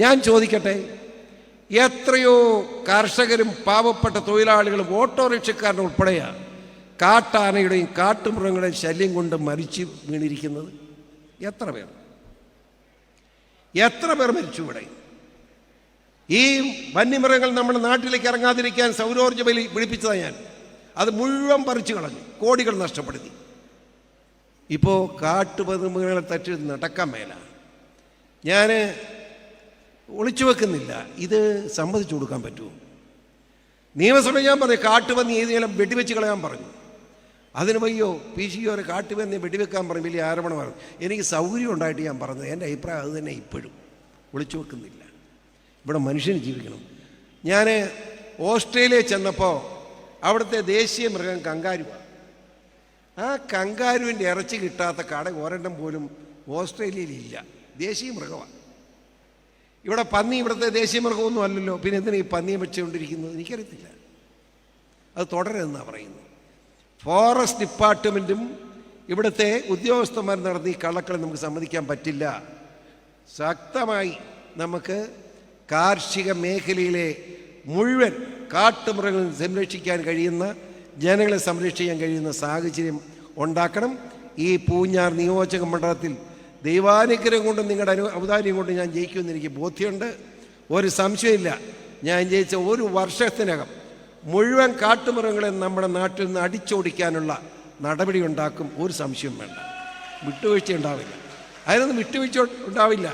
ഞാൻ ചോദിക്കട്ടെ, എത്രയോ കർഷകരും പാവപ്പെട്ട തൊഴിലാളികളും ഓട്ടോറിക്ഷക്കാരനും ഉൾപ്പെടെയാണ് കാട്ടാനയുടെയും കാട്ടുമൃഗങ്ങളുടെയും ശല്യം കൊണ്ട് മരിച്ചു വീണിരിക്കുന്നത്? എത്ര പേർ മരിച്ചു ഇവിടെ? ഈ വന്യമൃഗങ്ങൾ നമ്മുടെ നാട്ടിലേക്ക് ഇറങ്ങാതിരിക്കാൻ സൗരോർജ്ജ ബലി പിടിപ്പിച്ചതാണ് ഞാൻ. അത് മുഴുവൻ പറിച്ചു കളഞ്ഞു, കോടികൾ നഷ്ടപ്പെടുത്തി. ഇപ്പോൾ കാട്ടുമൃഗങ്ങളെ തട്ടി നടക്കാൻ മേല. ഞാൻ ഒളിച്ചു വെക്കുന്നില്ല, ഇത് സമ്മതിച്ചു കൊടുക്കാൻ പറ്റുമോ? നിയമസഭ ഞാൻ പറഞ്ഞു കാട്ടുപന്നി ഏതെങ്കിലും വെടിവെച്ച് കളയാൻ പറഞ്ഞു. അതിന് വയ്യോ, PCO ഒരു കാട്ടുപന്നി വെടിവെക്കാൻ പറഞ്ഞു, വലിയ ആരോപണം പറഞ്ഞു. എനിക്ക് സൗകര്യം ഉണ്ടായിട്ട് ഞാൻ പറഞ്ഞത്, എൻ്റെ അഭിപ്രായം അത് തന്നെ. ഇപ്പോഴും ഒളിച്ചു വെക്കുന്നില്ല. ഇവിടെ മനുഷ്യന് ജീവിക്കണം. ഞാൻ ഓസ്ട്രേലിയയിൽ ചെന്നപ്പോൾ അവിടുത്തെ ദേശീയ മൃഗം കങ്കാരുവാണ്. ആ കങ്കാരുവിൻ്റെ ഇറച്ചി കിട്ടാത്ത കട ഒരെണ്ണം പോലും ഓസ്ട്രേലിയയിലില്ല. ദേശീയ മൃഗമാണ്. ഇവിടെ പന്നി ഇവിടുത്തെ ദേശീയ മൃഗമൊന്നും അല്ലല്ലോ, പിന്നെ എന്തിനാ ഈ പന്നിയെ വെച്ചുകൊണ്ടിരിക്കുന്നത്? എനിക്കറിയത്തില്ല. അത് തുടരുതെന്നാണ് പറയുന്നത്. ഫോറസ്റ്റ് ഡിപ്പാർട്ട്മെൻറ്റും ഇവിടുത്തെ ഉദ്യോഗസ്ഥന്മാർ നടന്ന ഈ കള്ളക്കളി നമുക്ക് സമ്മതിക്കാൻ പറ്റില്ല. ശക്തമായി നമുക്ക് കാർഷിക മേഖലയിലെ മുഴുവൻ കാട്ടുമൃഗങ്ങളെ സംരക്ഷിക്കാൻ കഴിയുന്ന, ജനങ്ങളെ സംരക്ഷിക്കാൻ കഴിയുന്ന സാഹചര്യം ഉണ്ടാക്കണം. ഈ പൂഞ്ഞാർ നിയോജക മണ്ഡലത്തിൽ ദൈവാനുഗ്രഹം കൊണ്ട് നിങ്ങളുടെ ഔദാര്യം കൊണ്ട് ഞാൻ ജയിക്കുമെന്ന് എനിക്ക് ബോധ്യമുണ്ട്. ഒരു സംശയമില്ല. ഞാൻ ജയിച്ച ഒരു വർഷത്തിനകം മുഴുവൻ കാട്ടുമൃഗങ്ങളെ നമ്മുടെ നാട്ടിൽ നിന്ന് അടിച്ചോടിക്കാനുള്ള നടപടി ഉണ്ടാക്കും. ഒരു സംശയം വേണ്ട. വിട്ടുവീഴ്ച ഉണ്ടാവില്ല. അതിനൊന്നും വിട്ടുവീഴ്ച ഉണ്ടാവില്ല.